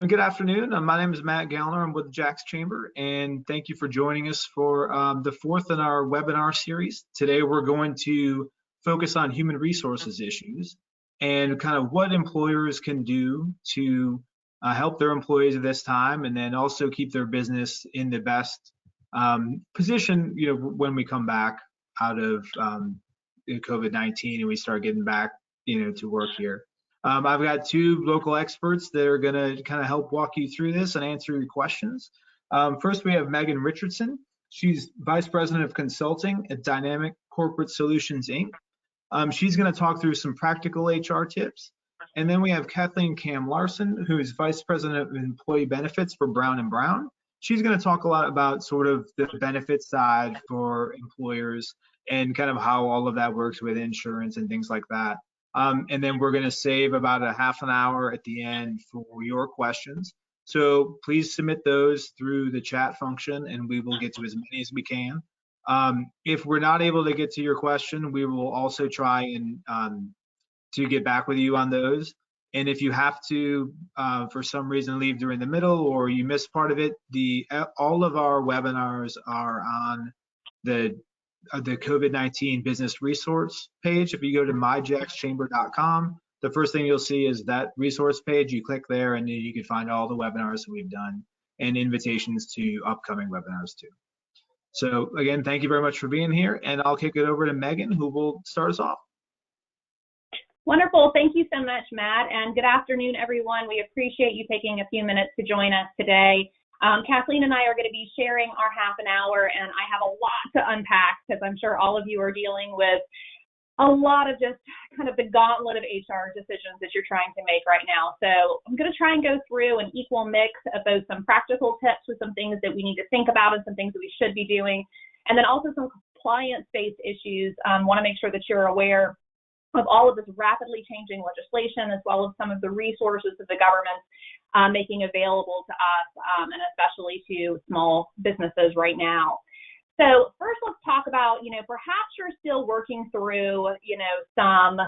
Good afternoon. My name is Matt Galnor. I'm with the JAX Chamber, and thank you for joining us for the fourth in our webinar series. Today, we're going to focus on human resources issues and kind of what employers can do to help their employees at this time, and then also keep their business in the best position, when we come back out of COVID-19 and we start getting back, to work here. I've got two local experts that are going to kind of help walk you through this and answer your questions. First, we have Megan Richardson. She's Vice President of Consulting at Dynamic Corporate Solutions, Inc. She's going to talk through some practical HR tips. And then we have Kathleen Larsen, who is Vice President of Employee Benefits for Brown & Brown. She's going to talk a lot about sort of the benefits side for employers and kind of how all of that works with insurance and things like that. And then we're going to save about a half an hour at the end for your questions. So please submit those through the chat function and we will get to as many as we can. If we're not able to get to your question, we will also try and to get back with you on those. And if you have to, for some reason, leave during the middle or you miss part of it, all of our webinars are on the COVID-19 business resource page. If you go to myjaxchamber.com, the first thing you'll see is that resource page. You click there and then you can find all the webinars that we've done and invitations to upcoming webinars too. So again, thank you very much for being here, and I'll kick it over to Megan, who will start us off. Wonderful. Thank you so much, Matt, and good afternoon, everyone. We appreciate you taking a few minutes to join us today. Kathleen and I are going to be sharing our half an hour, and I have a lot to unpack because I'm sure all of you are dealing with a lot of just kind of the gauntlet of HR decisions that you're trying to make right now. So I'm going to try and go through an equal mix of both some practical tips with some things that we need to think about and some things that we should be doing, and then also some compliance-based issues. Want to make sure that you're aware of all of this rapidly changing legislation, as well as some of the resources that the government making available to us, and especially to small businesses right now. So first, let's talk about, perhaps you're still working through, some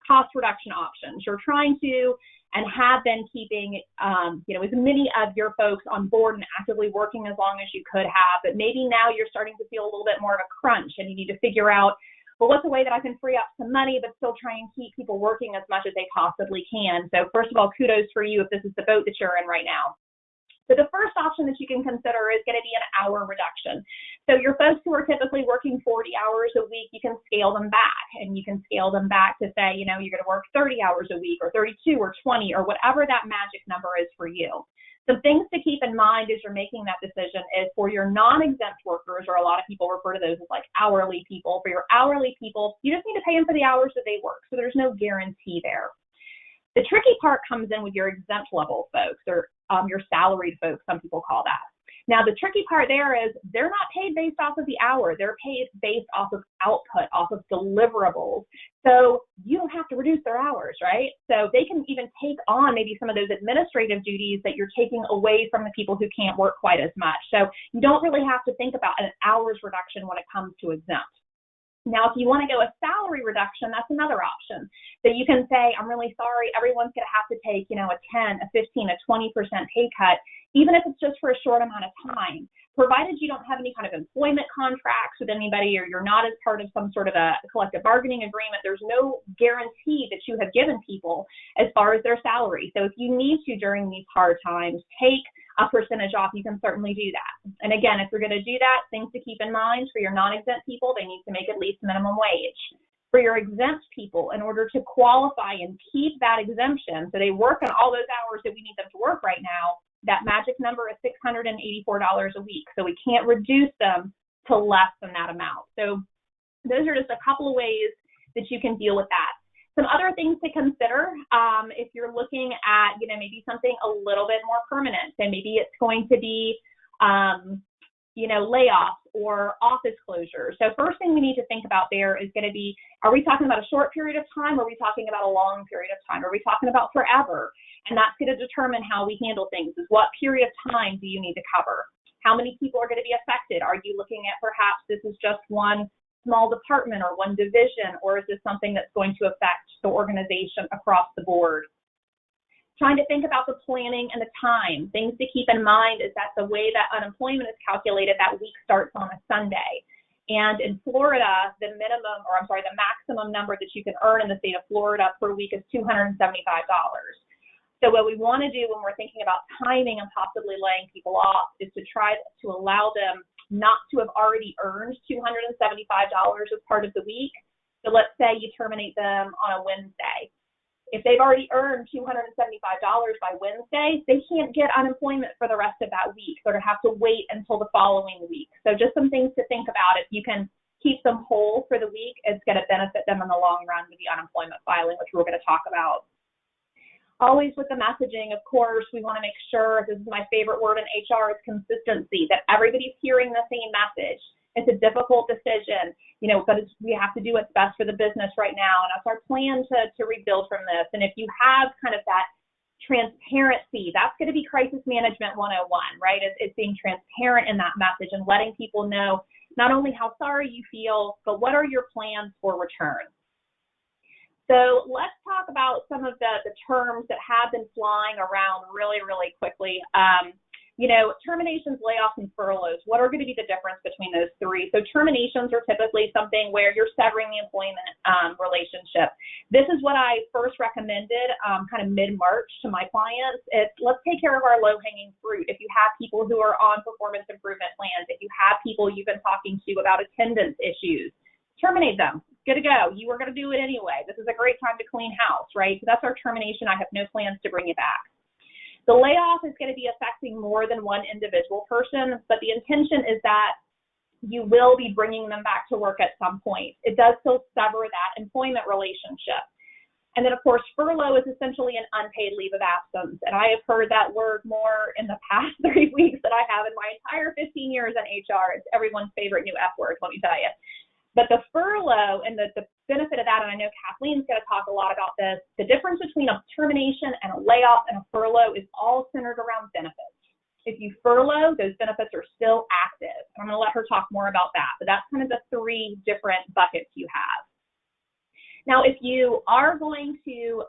cost reduction options. You're trying to and have been keeping, as many of your folks on board and actively working as long as you could have, but maybe now you're starting to feel a little bit more of a crunch and you need to figure out, well, what's a way that I can free up some money but still try and keep people working as much as they possibly can? So first of all, kudos for you if this is the boat that you're in right now. So the first option that you can consider is going to be an hour reduction. So your folks who are typically working 40 hours a week, you can scale them back, and you can scale them back to say, you're going to work 30 hours a week or 32 or 20 or whatever that magic number is for you. Some things to keep in mind as you're making that decision is for your non-exempt workers, or a lot of people refer to those as like hourly people. For your hourly people, you just need to pay them for the hours that they work. So there's no guarantee there. The tricky part comes in with your exempt level folks, or your salaried folks, some people call that. Now, the tricky part there is they're not paid based off of the hour. They're paid based off of output, off of deliverables. So you don't have to reduce their hours, right? So they can even take on maybe some of those administrative duties that you're taking away from the people who can't work quite as much. So you don't really have to think about an hours reduction when it comes to exempt. Now, if you want to go a salary reduction, that's another option. So you can say, I'm really sorry, everyone's going to have to take, a 10, a 15, a 20% pay cut, even if it's just for a short amount of time, provided you don't have any kind of employment contracts with anybody, or you're not as part of some sort of a collective bargaining agreement. There's no guarantee that you have given people as far as their salary. So if you need to, during these hard times, take a percentage off, you can certainly do that. And again, if you're going to do that, things to keep in mind for your non-exempt people, they need to make at least minimum wage. For your exempt people, in order to qualify and keep that exemption, so they work on all those hours that we need them to work right now, that magic number is $684 a week. So we can't reduce them to less than that amount. So those are just a couple of ways that you can deal with that. Some other things to consider if you're looking at, maybe something a little bit more permanent. So maybe it's going to be, layoffs or office closures. So first thing we need to think about there is going to be, are we talking about a short period of time? Or are we talking about a long period of time? Are we talking about forever? And that's going to determine how we handle things, is what period of time do you need to cover? How many people are going to be affected? Are you looking at perhaps this is just one small department or one division, or is this something that's going to affect the organization across the board? Trying to think about the planning and the time. Things to keep in mind is that the way that unemployment is calculated, that week starts on a Sunday. And in Florida, the maximum number that you can earn in the state of Florida per week is $275. So what we want to do when we're thinking about timing and possibly laying people off is to try to allow them not to have already earned $275 as part of the week. So let's say you terminate them on a Wednesday. If they've already earned $275 by Wednesday, they can't get unemployment for the rest of that week. They're going to have to wait until the following week. So just some things to think about. If you can keep them whole for the week, it's going to benefit them in the long run with the unemployment filing, which we're going to talk about. Always with the messaging, of course, we want to make sure, this is my favorite word in HR, is consistency, that everybody's hearing the same message. It's a difficult decision, but we have to do what's best for the business right now, and that's our plan to rebuild from this. And if you have kind of that transparency, that's going to be crisis management 101, right? It's being transparent in that message and letting people know not only how sorry you feel, but what are your plans for return. So let's talk about some of the terms that have been flying around really, really quickly. Terminations, layoffs, and furloughs. What are going to be the difference between those three? So terminations are typically something where you're severing the employment relationship. This is what I first recommended kind of mid-March to my clients. It's let's take care of our low-hanging fruit. If you have people who are on performance improvement plans, if you have people you've been talking to about attendance issues, terminate them. Good to go. You were going to do it anyway. This is a great time to clean house, right? So that's our termination. I have no plans to bring you back. The layoff is going to be affecting more than one individual person, but the intention is that you will be bringing them back to work at some point. It does still sever that employment relationship. And then, of course, furlough is essentially an unpaid leave of absence. And I have heard that word more in the past 3 weeks than I have in my entire 15 years in HR. It's everyone's favorite new F word, let me tell you. But the furlough and the benefit of that, and I know Kathleen's going to talk a lot about this, the difference between a termination and a layoff and a furlough is all centered around benefits. If you furlough, those benefits are still active. I'm going to let her talk more about that, but that's kind of the three different buckets you have. Now, if you are going to,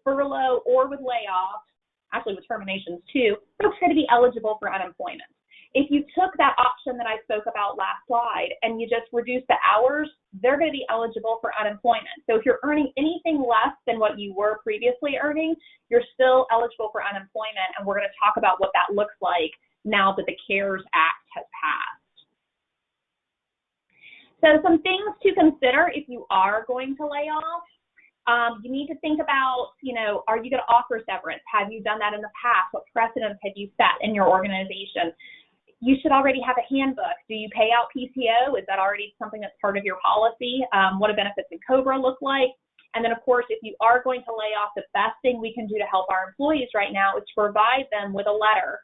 furlough or with layoffs, actually with terminations too, folks are going to be eligible for unemployment. If you took that option that I spoke about last slide and you just reduce the hours, they're going to be eligible for unemployment. So if you're earning anything less than what you were previously earning, you're still eligible for unemployment, and we're going to talk about what that looks like now that the CARES Act has passed. So some things to consider if you are going to lay off. You need to think about, are you going to offer severance? Have you done that in the past? What precedents have you set in your organization? You should already have a handbook. Do you pay out PTO? Is that already something that's part of your policy? What do benefits in COBRA look like? And then, of course, if you are going to lay off, the best thing we can do to help our employees right now is to provide them with a letter,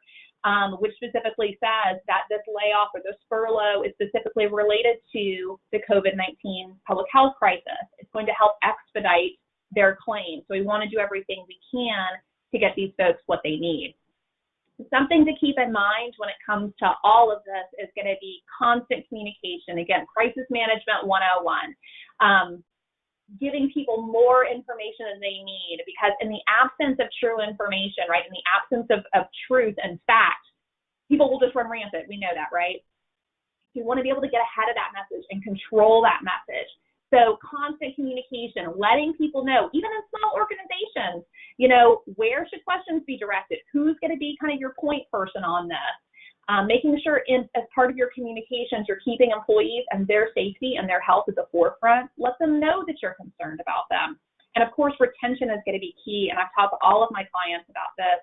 which specifically says that this layoff or this furlough is specifically related to the COVID-19 public health crisis. It's going to help expedite their claim. So we want to do everything we can to get these folks what they need. Something to keep in mind when it comes to all of this is going to be constant communication. Again, crisis management 101. Giving people more information than they need, because in the absence of true information, right, in the absence of truth and fact, people will just run rampant. We know that, right? You want to be able to get ahead of that message and control that message. So constant communication, letting people know, even in small organizations, where should questions be directed? Who's going to be kind of your point person on this? Making sure as part of your communications, you're keeping employees and their safety and their health at the forefront. Let them know that you're concerned about them. And of course, retention is going to be key. And I've talked to all of my clients about this.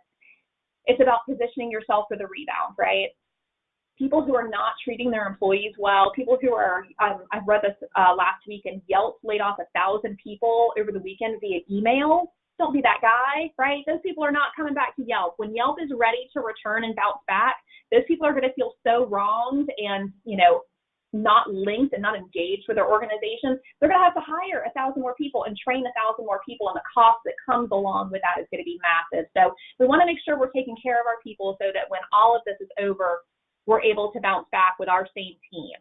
It's about positioning yourself for the rebound, right? People who are not treating their employees well, people who are, I've read this last week, and Yelp laid off 1,000 people over the weekend via email. Don't be that guy, right? Those people are not coming back to Yelp. When Yelp is ready to return and bounce back, those people are going to feel so wronged and, not linked and not engaged with their organizations. They're going to have to hire 1,000 more people and train 1,000 more people, and the cost that comes along with that is going to be massive. So we want to make sure we're taking care of our people so that when all of this is over, we're able to bounce back with our same team.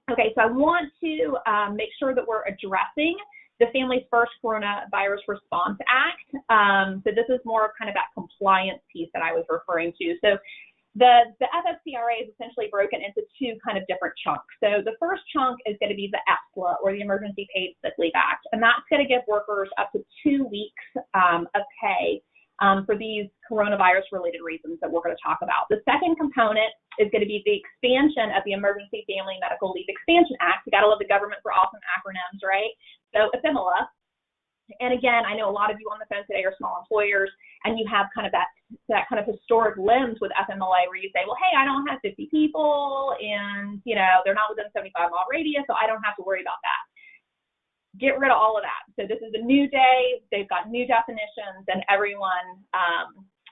Okay, so I want to make sure that we're addressing the Families First Coronavirus Response Act. So this is more of kind of that compliance piece that I was referring to. So the FCRA is essentially broken into two kind of different chunks. So the first chunk is going to be the EPSLA, or the Emergency Paid Sick Leave Act, and that's going to give workers up to 2 weeks of pay for these coronavirus-related reasons that we're going to talk about. The second component is going to be the expansion of the Emergency Family Medical Leave Expansion Act. You got to love the government for awesome acronyms, right? So FMLA. And again, I know a lot of you on the phone today are small employers, and you have kind of that kind of historic lens with FMLA where you say, well, hey, I don't have 50 people, and they're not within 75-mile radius, so I don't have to worry about that. Get rid of all of that. So this is a new day. They've got new definitions, and everyone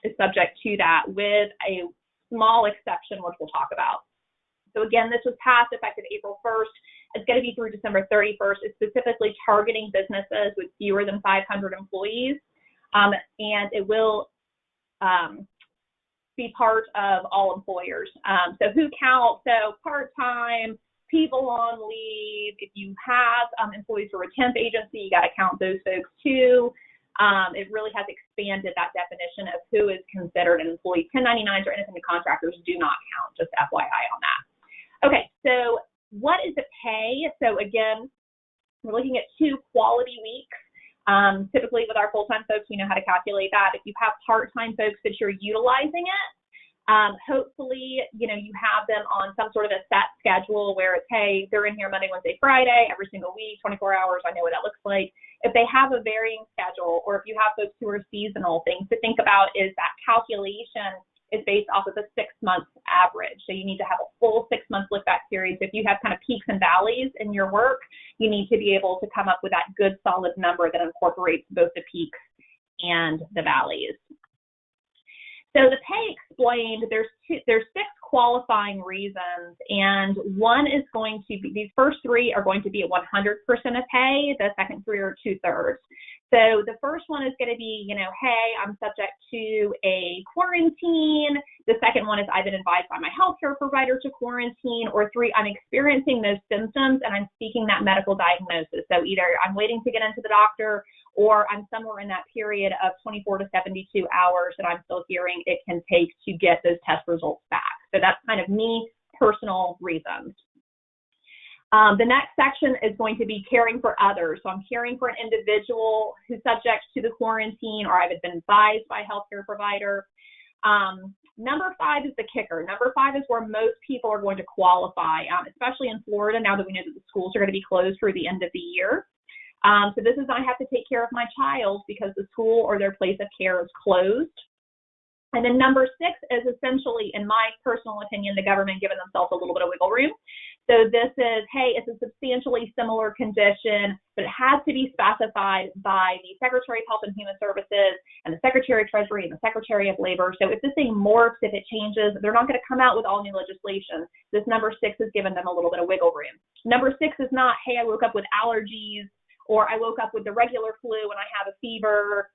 is subject to that, with a small exception, which we'll talk about. So again, this was passed effective April 1st. It's going to be through December 31st. It's specifically targeting businesses with fewer than 500 employees, and it will be part of all employers. So who counts? So part-time, people on leave. If you have employees who are a temp agency, you got to count those folks too. It really has expanded that definition of who is considered an employee. 1099s or independent contractors do not count, just FYI on that. Okay, so what is the pay? So again, we're looking at 2 quality weeks. Typically with our full-time folks, we know how to calculate that. If you have part-time folks that you're utilizing it, hopefully, you have them on some sort of a set schedule where it's, hey, they're in here Monday, Wednesday, Friday, every single week, 24 hours. I know what that looks like. If they have a varying schedule, or if you have folks who are seasonal, things to think about is that calculation is based off of a 6-month average. So you need to have a full 6-month look-back period. So if you have kind of peaks and valleys in your work, you need to be able to come up with that good, solid number that incorporates both the peaks and the valleys. So the pay explained, there's 6 qualifying reasons, and one is going to be, these first 3 are going to be at 100% of pay, the second 3 are 2/3. So the first one is going to be, hey, I'm subject to a quarantine. The second one is I've been advised by my healthcare provider to quarantine. Or 3, I'm experiencing those symptoms and I'm seeking that medical diagnosis. So either I'm waiting to get into the doctor, or I'm somewhere in that period of 24 to 72 hours that I'm still hearing it can take to get those test results back. So that's kind of me, personal reasons. The next section is going to be caring for others. So I'm caring for an individual who's subject to the quarantine, or I've been advised by a healthcare provider. Number 5 is the kicker. Number 5 is where most people are going to qualify, especially in Florida, now that we know that the schools are going to be closed through the end of the year. So this is, I have to take care of my child because the school or their place of care is closed. And then number 6 is essentially, in my personal opinion, the government giving themselves a little bit of wiggle room. So this is, hey, it's a substantially similar condition, but it has to be specified by the Secretary of Health and Human Services and the Secretary of Treasury and the Secretary of Labor. So if this thing morphs, if it changes, they're not going to come out with all new legislation. This number 6 has given them a little bit of wiggle room. Number 6 is not, hey, I woke up with allergies, or I woke up with the regular flu and I have a fever.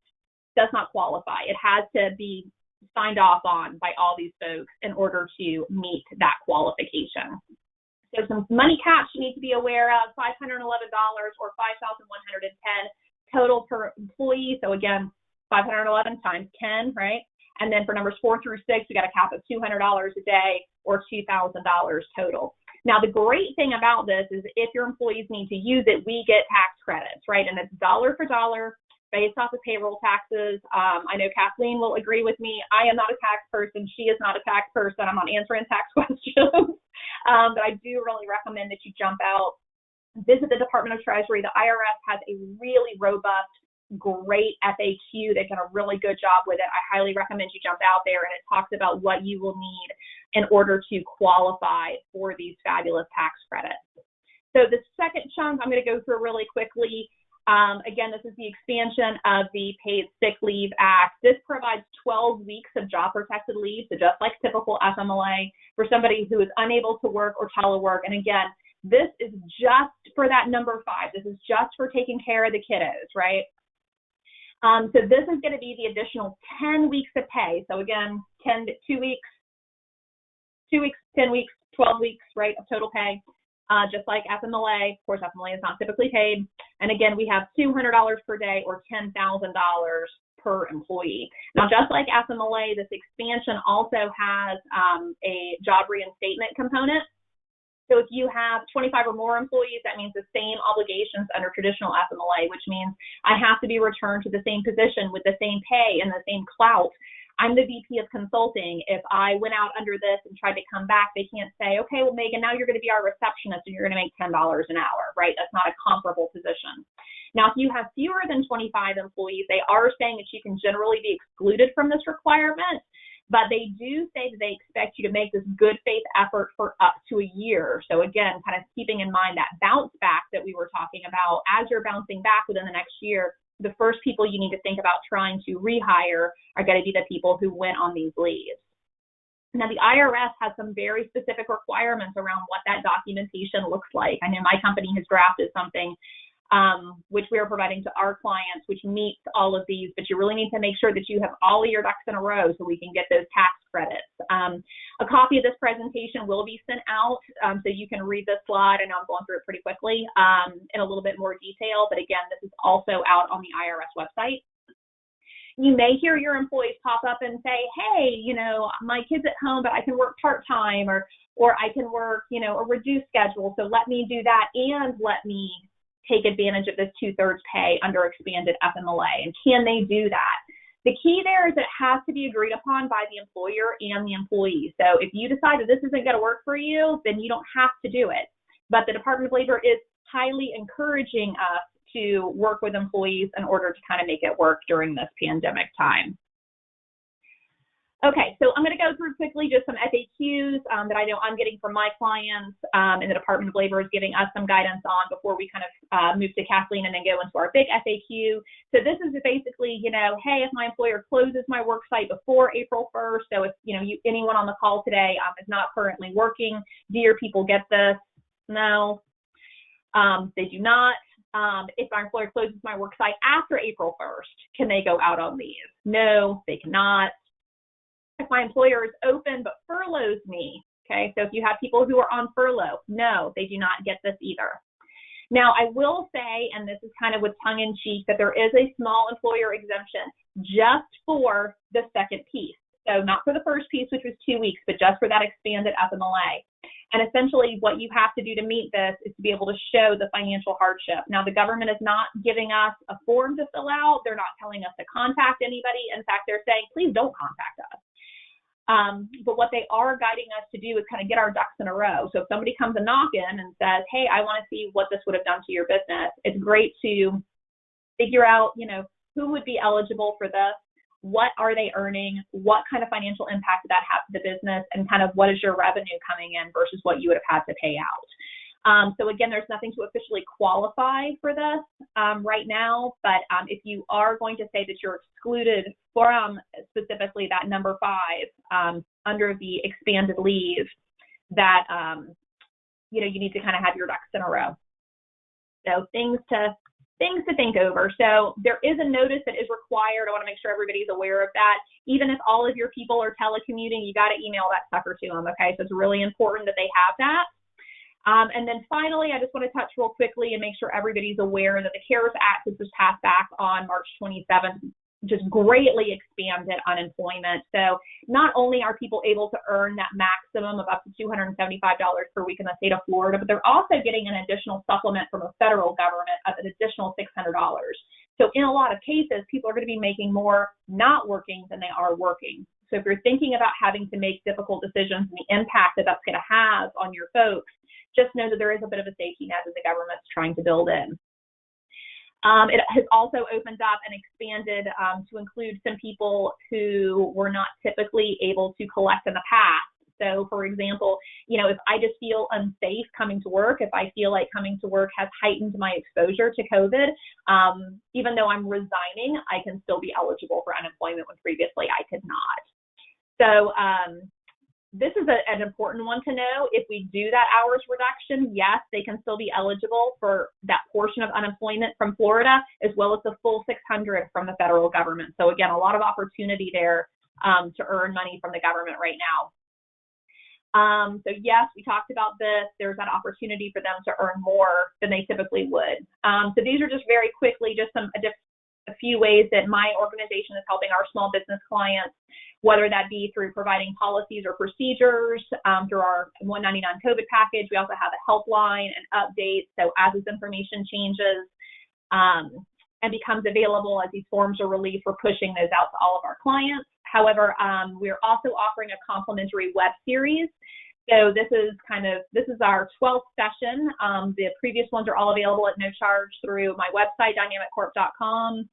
Does not qualify. It has to be signed off on by all these folks in order to meet that qualification. So some money caps you need to be aware of: $511 or $5,110 total per employee. So again, 511 times 10, right? And then for numbers 4 through 6, we got a cap of $200 a day or $2,000 total. Now, the great thing about this is if your employees need to use it, we get tax credits, right? And it's dollar for dollar based off of payroll taxes. I know Kathleen will agree with me. I am not a tax person. She is not a tax person. I'm not answering tax questions. But I do really recommend that you jump out, visit the Department of Treasury. The IRS has a really robust, great FAQ. They've done a really good job with it. I highly recommend you jump out there, and it talks about what you will need in order to qualify for these fabulous tax credits. So the second chunk I'm going to go through really quickly. Again, this is the expansion of the Paid Sick Leave Act. This provides 12 weeks of job-protected leave, so just like typical FMLA, for somebody who is unable to work or telework. And again, this is just for that number 5. This is just for taking care of the kiddos, right? So this is going to be the additional 10 weeks of pay. So again, 2 weeks, 10 weeks, 12 weeks, right, of total pay. just like FMLA. Of course, FMLA is not typically paid. And again, we have $200 per day or $10,000 per employee. Now, just like FMLA, this expansion also has a job reinstatement component. So if you have 25 or more employees, that means the same obligations under traditional FMLA, which means I have to be returned to the same position with the same pay and the same clout. I'm the VP of consulting. If I went out under this and tried to come back, they can't say, okay, well, Megan, now you're going to be our receptionist and you're going to make $10 an hour, right? That's not a comparable position. Now, if you have fewer than 25 employees, they are saying that you can generally be excluded from this requirement, but they do say that they expect you to make this good faith effort for up to a year. So again, kind of keeping in mind that bounce back that we were talking about, as you're bouncing back within the next year, the first people you need to think about trying to rehire are going to be the people who went on these leaves. Now, the IRS has some very specific requirements around what that documentation looks like. I know my company has drafted something which we are providing to our clients, which meets all of these, but you really need to make sure that you have all of your ducks in a row so we can get those tax credits. A copy of this presentation will be sent out, so you can read this slide. I know I'm going through it pretty quickly in a little bit more detail, but again, this is also out on the IRS website. You may hear your employees pop up and say, hey, you know, my kid's at home, but I can work part-time, or I can work, you know, a reduced schedule, so let me do that and let me take advantage of this 2/3 pay under expanded FMLA. And can they do that? The key there is that it has to be agreed upon by the employer and the employee. So if you decide that this isn't going to work for you, then you don't have to do it. But the Department of Labor is highly encouraging us to work with employees in order to kind of make it work during this pandemic time. Okay, so I'm going to go through quickly just some FAQs that I know I'm getting from my clients, and the Department of Labor is giving us some guidance on before we kind of move to Kathleen and then go into our big FAQ. So this is basically, you know, hey, if my employer closes my work site before April 1st, so if, you know, anyone on the call today is not currently working, do your people get this? No, they do not. If my employer closes my work site after April 1st, can they go out on leave? No, they cannot. If my employer is open but furloughs me, okay, so if you have people who are on furlough, no, they do not get this either. Now, I will say, and this is kind of with tongue in cheek, that there is a small employer exemption just for the second piece. So not for the first piece, which was 2 weeks, but just for that expanded FMLA. And essentially what you have to do to meet this is to be able to show the financial hardship. Now, the government is not giving us a form to fill out. They're not telling us to contact anybody. In fact, they're saying, please don't contact us. But what they are guiding us to do is kind of get our ducks in a row. So if somebody comes a knock in and says, hey, I want to see what this would have done to your business, it's great to figure out, you know, who would be eligible for this, what are they earning, what kind of financial impact did that have to the business, and kind of what is your revenue coming in versus what you would have had to pay out. So again, there's nothing to officially qualify for this right now, but if you are going to say that you're excluded from specifically that number 5 under the expanded leave, that you know, you need to kind of have your ducks in a row. So things to think over. So there is a notice that is required. I want to make sure everybody's aware of that. Even if all of your people are telecommuting, you got to email that sucker to them. Okay, so it's really important that they have that. And then finally, I just want to touch real quickly and make sure everybody's aware that the CARES Act, which was passed back on March 27th, just greatly expanded unemployment. So not only are people able to earn that maximum of up to $275 per week in the state of Florida, but they're also getting an additional supplement from a federal government of an additional $600. So in a lot of cases, people are going to be making more not working than they are working. So if you're thinking about having to make difficult decisions and the impact that that's going to have on your folks, just know that there is a bit of a safety net that the government's trying to build in. It has also opened up and expanded to include some people who were not typically able to collect in the past. So, for example, you know, if I just feel unsafe coming to work, if I feel like coming to work has heightened my exposure to COVID, even though I'm resigning, I can still be eligible for unemployment when previously I could not. So, this is an important one to know. If we do that hours reduction, yes, they can still be eligible for that portion of unemployment from Florida, as well as the full $600 from the federal government. So again, a lot of opportunity there to earn money from the government right now. So yes, we talked about this. There's that opportunity for them to earn more than they typically would. So these are just very quickly, just a few ways that my organization is helping our small business clients, whether that be through providing policies or procedures, through our 199 COVID package. We also have a helpline and updates. So as this information changes and becomes available as these forms are released, we're pushing those out to all of our clients. However, we're also offering a complimentary web series. So this is our 12th session. The previous ones are all available at no charge through my website, dynamiccorp.com.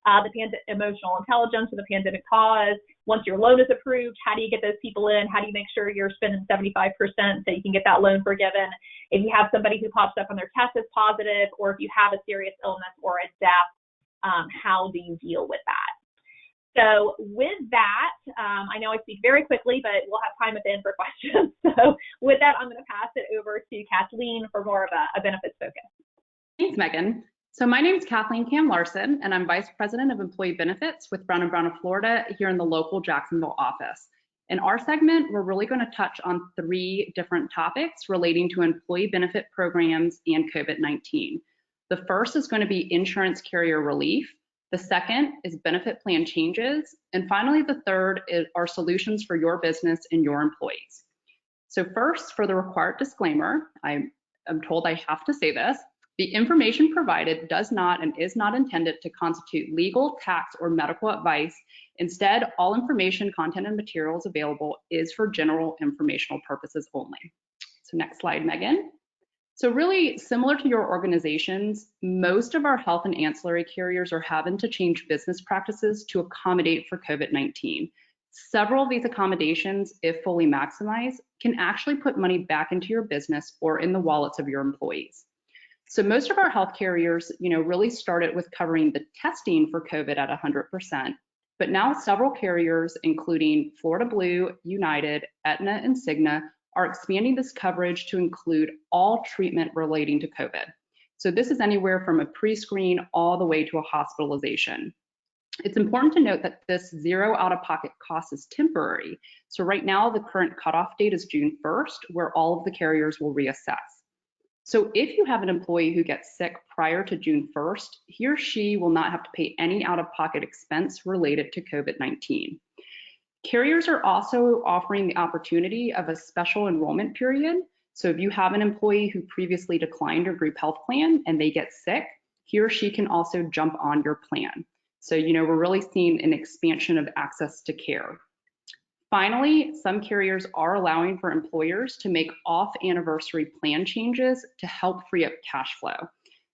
The emotional intelligence or the pandemic pause. Once your loan is approved, how do you get those people in? How do you make sure you're spending 75% so you can get that loan forgiven? If you have somebody who pops up on their test as positive, or if you have a serious illness or a death, how do you deal with that? So with that, I know I speak very quickly, but we'll have time at the end for questions. So with that, I'm going to pass it over to Kathleen for more of a benefits focus. Thanks, Megan. So my name is Kathleen Larsen, and I'm Vice President of Employee Benefits with Brown & Brown of Florida here in the local Jacksonville office. In our segment, we're really going to touch on 3 different topics relating to employee benefit programs and COVID-19. The first is going to be insurance carrier relief. The second is benefit plan changes. And finally, the third are solutions for your business and your employees. So first, for the required disclaimer, I'm told I have to say this. The information provided does not and is not intended to constitute legal, tax, or medical advice. Instead, all information, content, and materials available is for general informational purposes only. So next slide, Megan. So really similar to your organizations, most of our health and ancillary carriers are having to change business practices to accommodate for COVID-19. Several of these accommodations, if fully maximized, can actually put money back into your business or in the wallets of your employees. So most of our health carriers, really started with covering the testing for COVID at 100%, but now several carriers, including Florida Blue, United, Aetna, and Cigna, are expanding this coverage to include all treatment relating to COVID. So this is anywhere from a pre-screen all the way to a hospitalization. It's important to note that this zero out-of-pocket cost is temporary. So right now, the current cutoff date is June 1st, where all of the carriers will reassess. So if you have an employee who gets sick prior to June 1st, he or she will not have to pay any out-of-pocket expense related to COVID-19. Carriers are also offering the opportunity of a special enrollment period. So if you have an employee who previously declined your group health plan and they get sick, he or she can also jump on your plan. So, we're really seeing an expansion of access to care. Finally, some carriers are allowing for employers to make off-anniversary plan changes to help free up cash flow.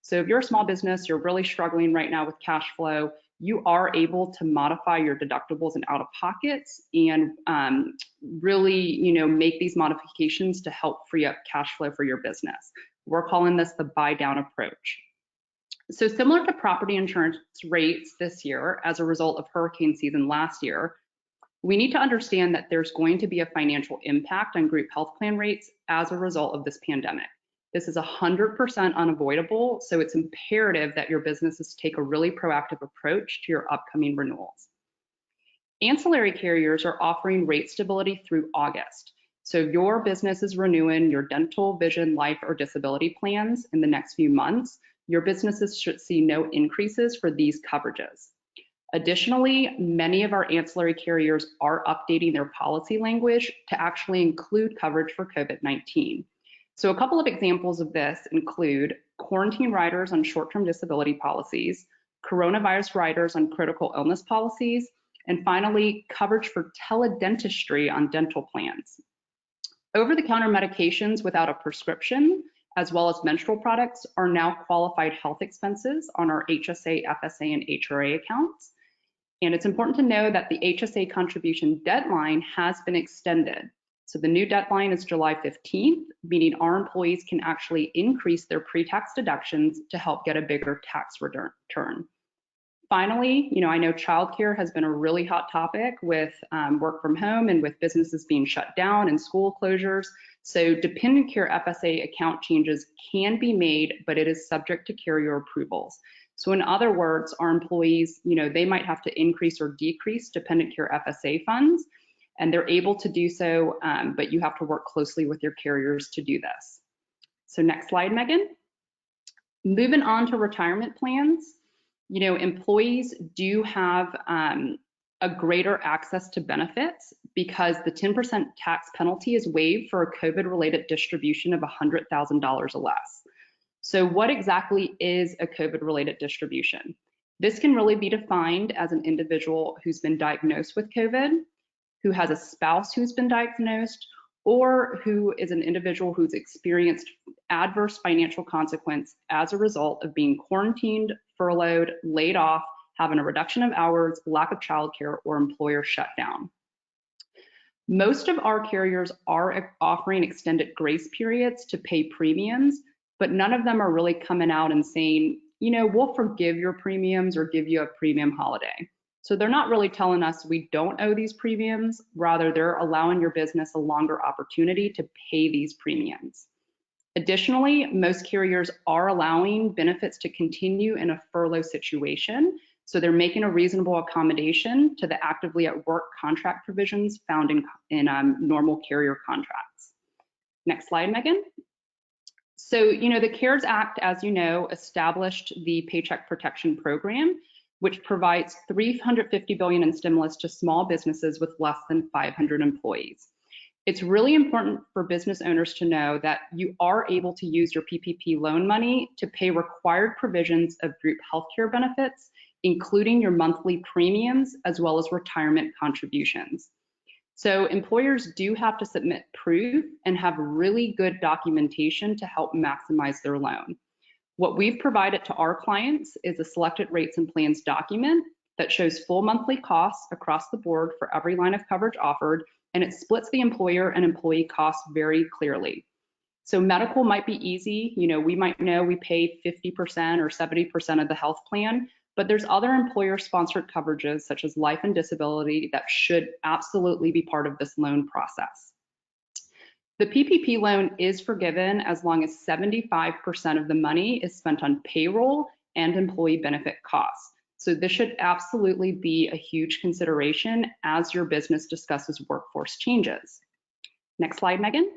So if you're a small business, you're really struggling right now with cash flow, you are able to modify your deductibles and out-of-pockets and really, make these modifications to help free up cash flow for your business. We're calling this the buy-down approach. So similar to property insurance rates this year as a result of hurricane season last year, we need to understand that there's going to be a financial impact on group health plan rates as a result of this pandemic. This is 100% unavoidable, so it's imperative that your businesses take a really proactive approach to your upcoming renewals. Ancillary carriers are offering rate stability through August. So if your business is renewing your dental, vision, life, or disability plans in the next few months, your businesses should see no increases for these coverages. Additionally, many of our ancillary carriers are updating their policy language to actually include coverage for COVID-19. So a couple of examples of this include quarantine riders on short-term disability policies, coronavirus riders on critical illness policies, and finally, coverage for teledentistry on dental plans. Over-the-counter medications without a prescription, as well as menstrual products, are now qualified health expenses on our HSA, FSA, and HRA accounts. And it's important to know that the HSA contribution deadline has been extended. So the new deadline is July 15th, meaning our employees can actually increase their pre-tax deductions to help get a bigger tax return. Finally, I know childcare has been a really hot topic with work from home and with businesses being shut down and school closures. So dependent care FSA account changes can be made, but it is subject to carrier approvals. So in other words, our employees, they might have to increase or decrease dependent care FSA funds. and they're able to do so, but you have to work closely with your carriers to do this. So next slide, Megan. Moving on to retirement plans, employees do have a greater access to benefits because the 10% tax penalty is waived for a COVID-related distribution of $100,000 or less. So what exactly is a COVID-related distribution? This can really be defined as an individual who's been diagnosed with COVID, who has a spouse who's been diagnosed, or who is an individual who's experienced adverse financial consequence as a result of being quarantined, furloughed, laid off, having a reduction of hours, lack of childcare, or employer shutdown. Most of our carriers are offering extended grace periods to pay premiums, but none of them are really coming out and saying, we'll forgive your premiums or give you a premium holiday. So they're not really telling us we don't owe these premiums, rather they're allowing your business a longer opportunity to pay these premiums. Additionally, most carriers are allowing benefits to continue in a furlough situation, so they're making a reasonable accommodation to the actively at work contract provisions found in normal carrier contracts. Next slide, Megan. So, the CARES Act, as you know, established the Paycheck Protection Program, which provides $350 billion in stimulus to small businesses with less than 500 employees. It's really important for business owners to know that you are able to use your PPP loan money to pay required provisions of group healthcare benefits, including your monthly premiums, as well as retirement contributions. So employers do have to submit proof and have really good documentation to help maximize their loan. What we've provided to our clients is a selected rates and plans document that shows full monthly costs across the board for every line of coverage offered, and it splits the employer and employee costs very clearly. So medical might be easy. We might know we pay 50% or 70% of the health plan, but there's other employer-sponsored coverages such as life and disability that should absolutely be part of this loan process. The PPP loan is forgiven as long as 75% of the money is spent on payroll and employee benefit costs. So this should absolutely be a huge consideration as your business discusses workforce changes. Next slide, Megan.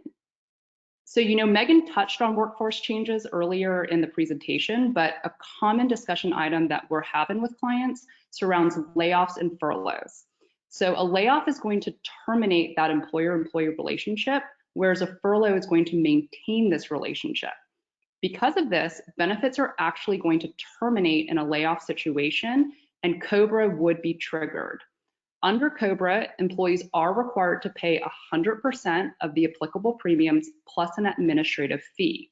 So, Megan touched on workforce changes earlier in the presentation, but a common discussion item that we're having with clients surrounds layoffs and furloughs. So a layoff is going to terminate that employer-employee relationship, whereas a furlough is going to maintain this relationship. Because of this, benefits are actually going to terminate in a layoff situation, and COBRA would be triggered. Under COBRA, employees are required to pay 100% of the applicable premiums plus an administrative fee.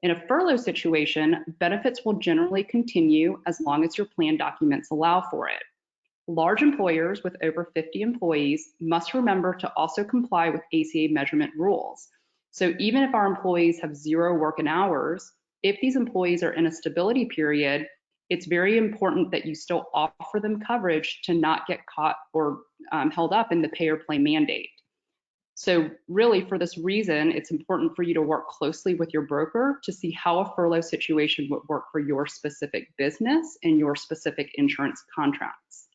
In a furlough situation, benefits will generally continue as long as your plan documents allow for it. Large employers with over 50 employees must remember to also comply with ACA measurement rules. So even if our employees have 0 working hours, if these employees are in a stability period, it's very important that you still offer them coverage to not get caught or held up in the pay or play mandate. So really, for this reason, it's important for you to work closely with your broker to see how a furlough situation would work for your specific business and your specific insurance contracts.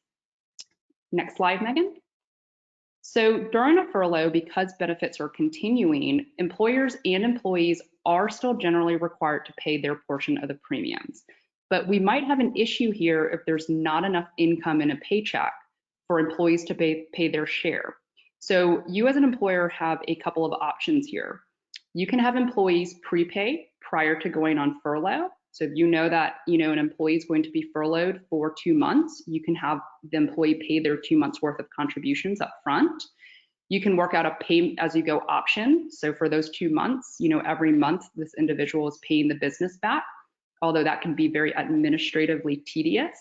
Next slide, Megan. So during a furlough, because benefits are continuing, employers and employees are still generally required to pay their portion of the premiums. But we might have an issue here if there's not enough income in a paycheck for employees to pay their share. So you as an employer have a couple of options here. You can have employees prepay prior to going on furlough. So if you know that an employee is going to be furloughed for 2 months, you can have the employee pay their 2 months worth of contributions up front. You can work out a pay as you go option. So for those 2 months, every month this individual is paying the business back, although that can be very administratively tedious.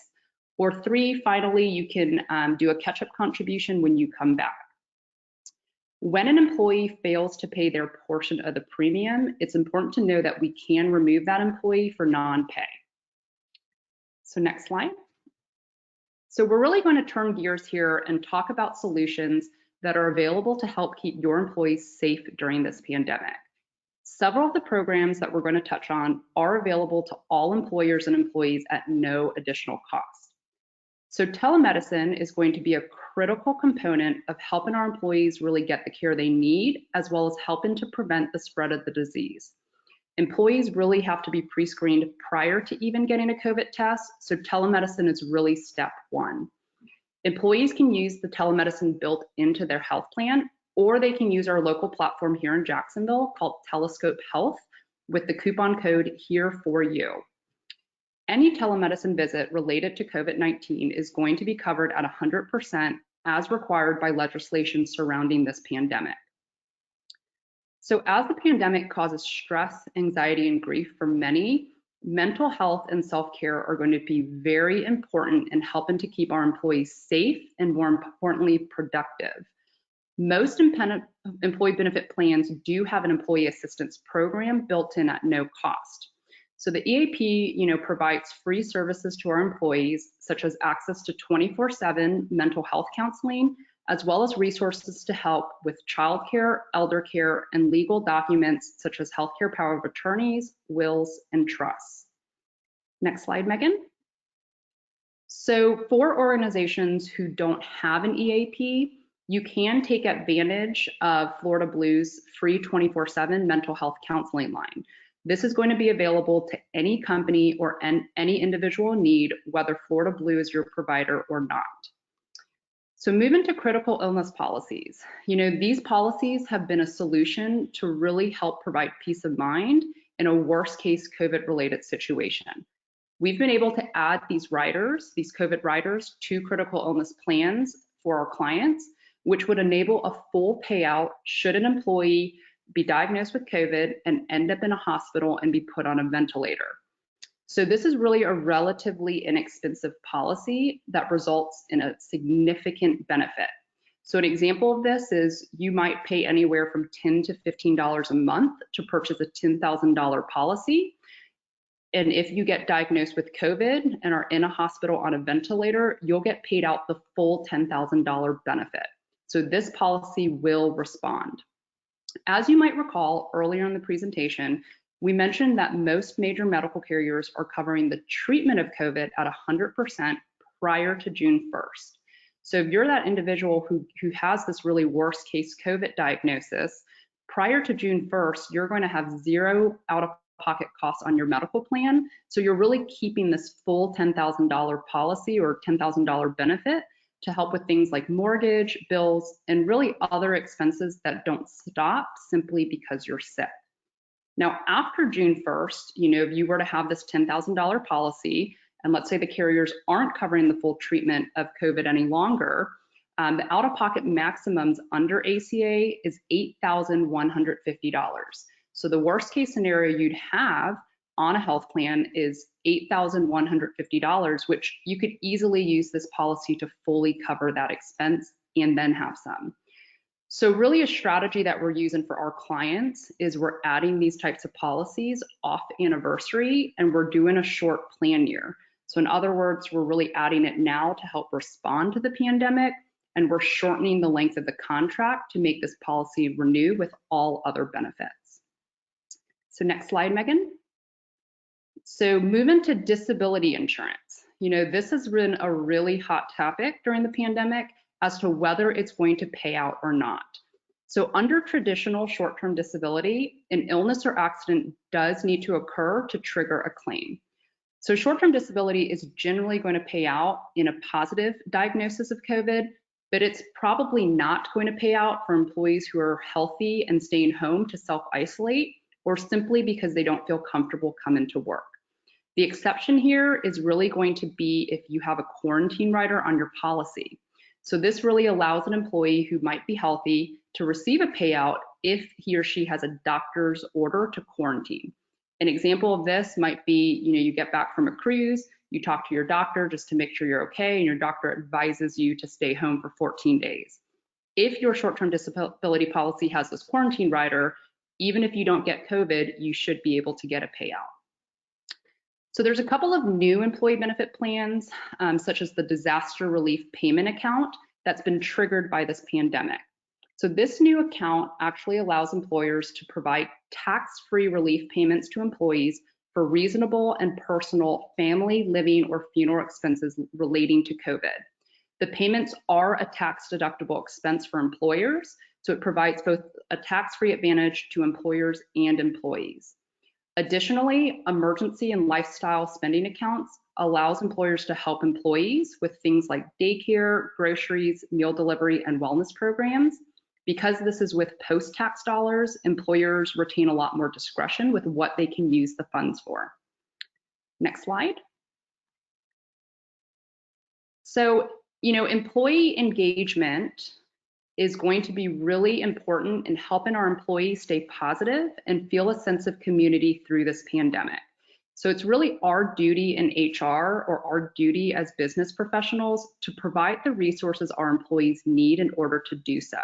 Or 3, finally, you can do a catch-up contribution when you come back. When an employee fails to pay their portion of the premium, it's important to know that we can remove that employee for non-pay. So next slide. So we're really going to turn gears here and talk about solutions that are available to help keep your employees safe during this pandemic. Several of the programs that we're going to touch on are available to all employers and employees at no additional cost. So telemedicine is going to be a critical component of helping our employees really get the care they need, as well as helping to prevent the spread of the disease. Employees really have to be pre-screened prior to even getting a COVID test, so telemedicine is really step one. Employees can use the telemedicine built into their health plan, or they can use our local platform here in Jacksonville called Telescope Health with the coupon code Here For You. Any telemedicine visit related to COVID-19 is going to be covered at 100% as required by legislation surrounding this pandemic. So as the pandemic causes stress, anxiety, and grief for many, mental health and self-care are going to be very important in helping to keep our employees safe and, more importantly, productive. Most employee benefit plans do have an employee assistance program built in at no cost. So the EAP, provides free services to our employees, such as access to 24/7 mental health counseling, as well as resources to help with childcare, elder care, and legal documents such as healthcare power of attorneys, wills, and trusts. Next slide, Megan. So for organizations who don't have an EAP, you can take advantage of Florida Blue's free 24/7 mental health counseling line. This is going to be available to any company or any individual in need, whether Florida Blue is your provider or not. So moving to critical illness policies. These policies have been a solution to really help provide peace of mind in a worst case COVID-related situation. We've been able to add these riders, these COVID riders, to critical illness plans for our clients, which would enable a full payout should an employee be diagnosed with COVID and end up in a hospital and be put on a ventilator. So this is really a relatively inexpensive policy that results in a significant benefit. So an example of this is you might pay anywhere from $10 to $15 a month to purchase a $10,000 policy. And if you get diagnosed with COVID and are in a hospital on a ventilator, you'll get paid out the full $10,000 benefit. So this policy will respond. As you might recall earlier in the presentation, we mentioned that most major medical carriers are covering the treatment of COVID at 100% prior to June 1st. So if you're that individual who has this really worst case COVID diagnosis, prior to June 1st, you're going to have zero out-of-pocket costs on your medical plan. So you're really keeping this full $10,000 policy or $10,000 benefit to help with things like mortgage, bills, and really other expenses that don't stop simply because you're sick. Now, after June 1st, if you were to have this $10,000 policy, and let's say the carriers aren't covering the full treatment of COVID any longer, the out-of-pocket maximums under ACA is $8,150. So the worst case scenario you'd have on a health plan is $8,150, which you could easily use this policy to fully cover that expense and then have some. So really a strategy that we're using for our clients is we're adding these types of policies off anniversary and we're doing a short plan year. So in other words, we're really adding it now to help respond to the pandemic, and we're shortening the length of the contract to make this policy renew with all other benefits. So next slide, Megan. So moving to disability insurance. This has been a really hot topic during the pandemic as to whether it's going to pay out or not. So under traditional short-term disability, an illness or accident does need to occur to trigger a claim. So short-term disability is generally going to pay out in a positive diagnosis of COVID, but it's probably not going to pay out for employees who are healthy and staying home to self-isolate, or simply because they don't feel comfortable coming to work. The exception here is really going to be if you have a quarantine rider on your policy. So this really allows an employee who might be healthy to receive a payout if he or she has a doctor's order to quarantine. An example of this might be, you get back from a cruise, you talk to your doctor just to make sure you're okay, and your doctor advises you to stay home for 14 days. If your short-term disability policy has this quarantine rider, even if you don't get COVID, you should be able to get a payout. So there's a couple of new employee benefit plans, such as the disaster relief payment account that's been triggered by this pandemic. So this new account actually allows employers to provide tax-free relief payments to employees for reasonable and personal family, living, or funeral expenses relating to COVID. The payments are a tax-deductible expense for employers, so it provides both a tax-free advantage to employers and employees. Additionally, emergency and lifestyle spending accounts allows employers to help employees with things like daycare, groceries, meal delivery, and wellness programs. Because this is with post-tax dollars, employers retain a lot more discretion with what they can use the funds for. Next slide. So, employee engagement is going to be really important in helping our employees stay positive and feel a sense of community through this pandemic. So it's really our duty in HR, or our duty as business professionals, to provide the resources our employees need in order to do so.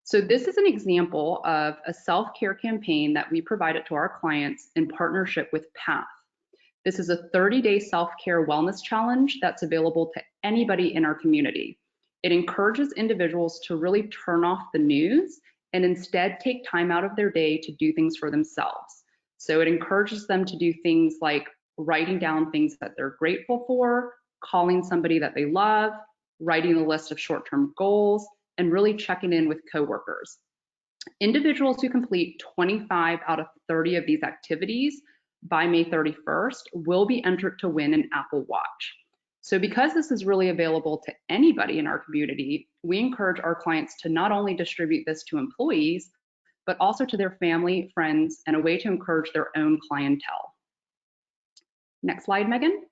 So this is an example of a self-care campaign that we provided to our clients in partnership with PATH. This is a 30-day self-care wellness challenge that's available to anybody in our community. It encourages individuals to really turn off the news and instead take time out of their day to do things for themselves. So it encourages them to do things like writing down things that they're grateful for, calling somebody that they love, writing a list of short-term goals, and really checking in with coworkers. Individuals who complete 25 out of 30 of these activities by May 31st will be entered to win an Apple Watch. So because this is really available to anybody in our community, we encourage our clients to not only distribute this to employees, but also to their family, friends, and a way to encourage their own clientele. Next slide, Megan.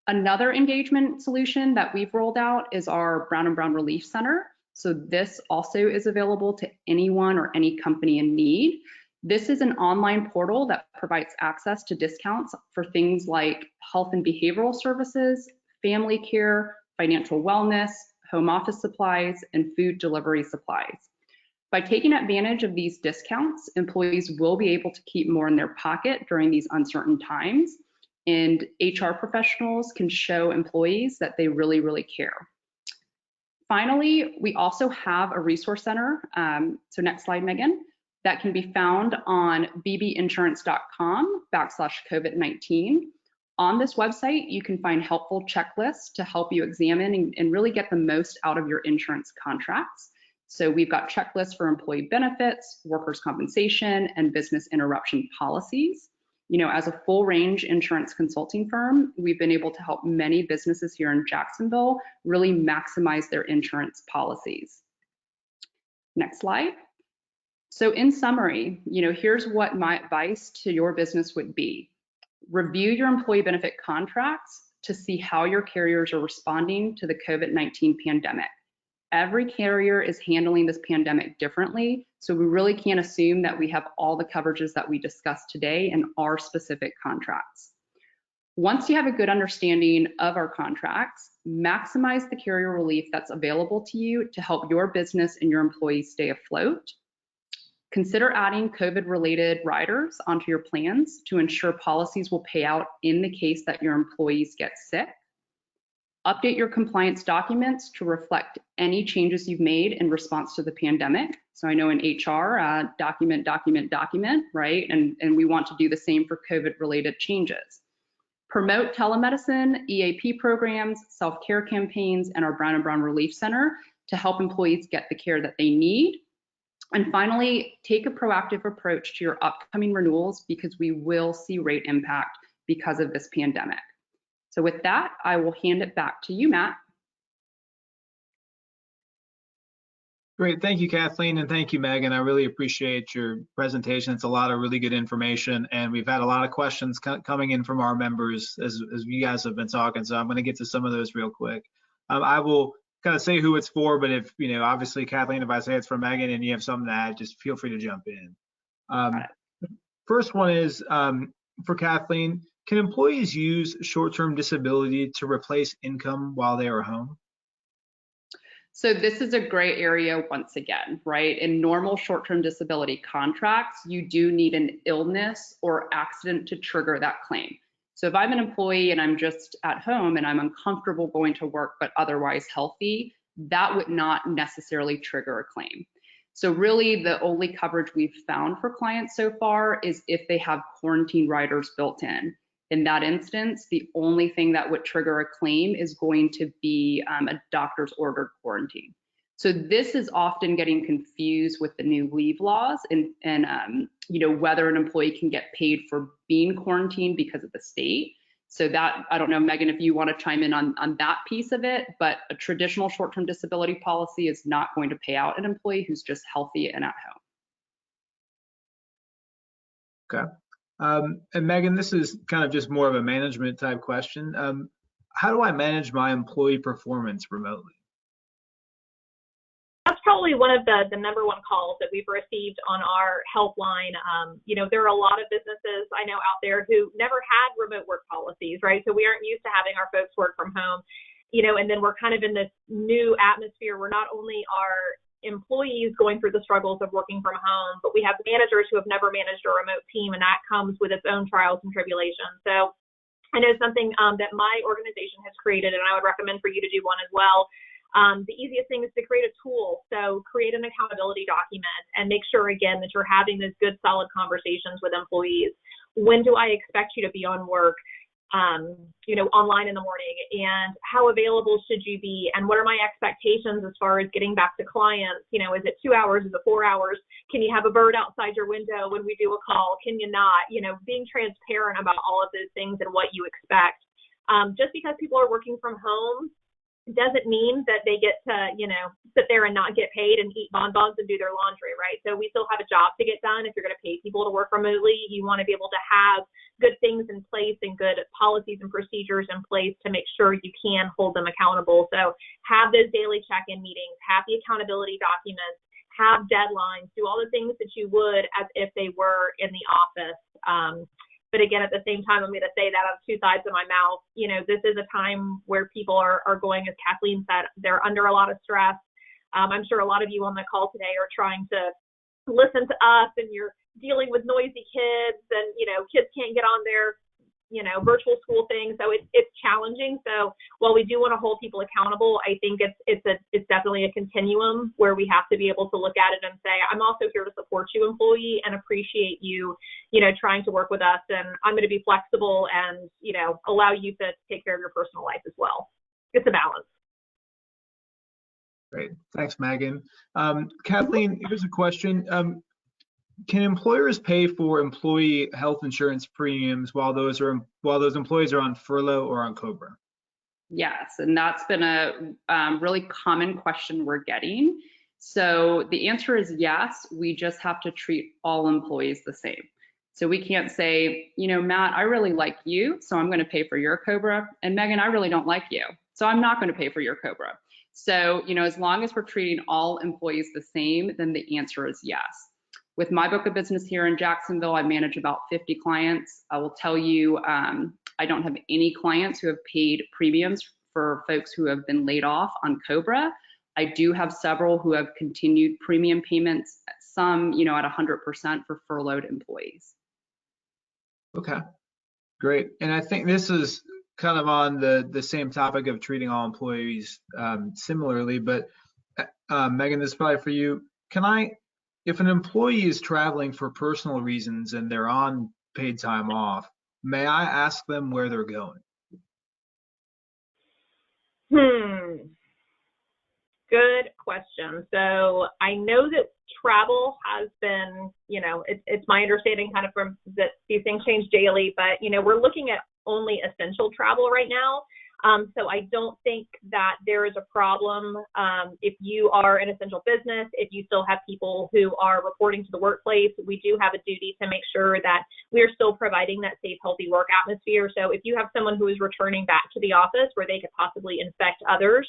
Another engagement solution that we've rolled out is our Brown & Brown Relief Center. So this also is available to anyone or any company in need. This is an online portal that provides access to discounts for things like health and behavioral services, family care, financial wellness, home office supplies, and food delivery supplies. By taking advantage of these discounts, employees will be able to keep more in their pocket during these uncertain times, and HR professionals can show employees that they really, really care. Finally, we also have a resource center, so next slide, Megan, that can be found on bbinsurance.com/COVID-19. On this website, you can find helpful checklists to help you examine and really get the most out of your insurance contracts. So we've got checklists for employee benefits, workers' compensation, and business interruption policies. As a full range insurance consulting firm, we've been able to help many businesses here in Jacksonville really maximize their insurance policies. Next slide. So in summary, here's what my advice to your business would be. Review your employee benefit contracts to see how your carriers are responding to the COVID-19 pandemic. Every carrier is handling this pandemic differently, so we really can't assume that we have all the coverages that we discussed today in our specific contracts. Once you have a good understanding of our contracts, maximize the carrier relief that's available to you to help your business and your employees stay afloat. Consider adding COVID-related riders onto your plans to ensure policies will pay out in the case that your employees get sick. Update your compliance documents to reflect any changes you've made in response to the pandemic. So I know in HR, document, right? And we want to do the same for COVID-related changes. Promote telemedicine, EAP programs, self-care campaigns, and our Brown & Brown Relief Center to help employees get the care that they need. And finally, take a proactive approach to your upcoming renewals because we will see rate impact because of this pandemic. So with that, I will hand it back to you, Matt. Great, thank you, Kathleen, and thank you, Megan. I really appreciate your presentation. It's a lot of really good information, and we've had a lot of questions coming in from our members as you guys have been talking, so I'm going to get to some of those real quick. I will kind of say who it's for, but if, obviously, Kathleen, if I say it's for Megan and you have something to add, just feel free to jump in. First one is for Kathleen. Can employees use short-term disability to replace income while they are home? So this is a gray area once again, right? In normal short-term disability contracts, you do need an illness or accident to trigger that claim. So if I'm an employee and I'm just at home and I'm uncomfortable going to work but otherwise healthy, that would not necessarily trigger a claim. So really the only coverage we've found for clients so far is if they have quarantine riders built in. In that instance, the only thing that would trigger a claim is going to be a doctor's ordered quarantine. So this is often getting confused with the new leave laws and whether an employee can get paid for being quarantined because of the state. So that, I don't know, Megan, if you want to chime in on that piece of it, but a traditional short-term disability policy is not going to pay out an employee who's just healthy and at home. Okay. And Megan, this is kind of just more of a management type question. How do I manage my employee performance remotely? That's probably one of the number one calls that we've received on our helpline. There are a lot of businesses I know out there who never had remote work policies, right? So we aren't used to having our folks work from home, and then we're kind of in this new atmosphere where not only are employees going through the struggles of working from home, but we have managers who have never managed a remote team, and that comes with its own trials and tribulations. So I know something that my organization has created, and I would recommend for you to do one as well. The easiest thing is to create a tool. So create an accountability document and make sure, again, that you're having those good, solid conversations with employees. When do I expect you to be on work, online in the morning? And how available should you be? And what are my expectations as far as getting back to clients? Is it 2 hours? Is it 4 hours? Can you have a bird outside your window when we do a call? Can you not? Being transparent about all of those things and what you expect. Just because people are working from home doesn't mean that they get to, sit there and not get paid and eat bonbons and do their laundry, right? So we still have a job to get done. If you're going to pay people to work remotely, you want to be able to have good things in place and good policies and procedures in place to make sure you can hold them accountable. So have those daily check-in meetings, have the accountability documents, have deadlines, do all the things that you would as if they were in the office. But again, at the same time, I'm going to say that on two sides of my mouth. This is a time where people are going, as Kathleen said, they're under a lot of stress. I'm sure a lot of you on the call today are trying to listen to us, and you're dealing with noisy kids, and kids can't get on their virtual school thing. So it's challenging. So while we do want to hold people accountable, I think it's definitely a continuum where we have to be able to look at it and say, I'm also here to support you, employee, and appreciate you, trying to work with us. And I'm going to be flexible and, allow you to take care of your personal life as well. It's a balance. Great. Thanks, Megan. Kathleen, here's a question. Can employers pay for employee health insurance premiums while those employees are on furlough or on COBRA? Yes, and that's been a really common question we're getting. So the answer is yes. We just have to treat all employees the same. So we can't say, Matt, I really like you, so I'm going to pay for your COBRA, and Megan, I really don't like you, so I'm not going to pay for your COBRA. So, as long as we're treating all employees the same, then the answer is yes. With my book of business here in Jacksonville, I manage about 50 clients. I will tell you, I don't have any clients who have paid premiums for folks who have been laid off on COBRA. I do have several who have continued premium payments, some, at 100% for furloughed employees. Okay, great. And I think this is kind of on the same topic of treating all employees similarly, but Megan, this is probably for you. If an employee is traveling for personal reasons and they're on paid time off, may I ask them where they're going? Good question. So I know that travel has been, it's my understanding kind of from that these things change daily, but, we're looking at only essential travel right now. So I don't think that there is a problem if you are an essential business, if you still have people who are reporting to the workplace. We do have a duty to make sure that we are still providing that safe, healthy work atmosphere. So if you have someone who is returning back to the office where they could possibly infect others,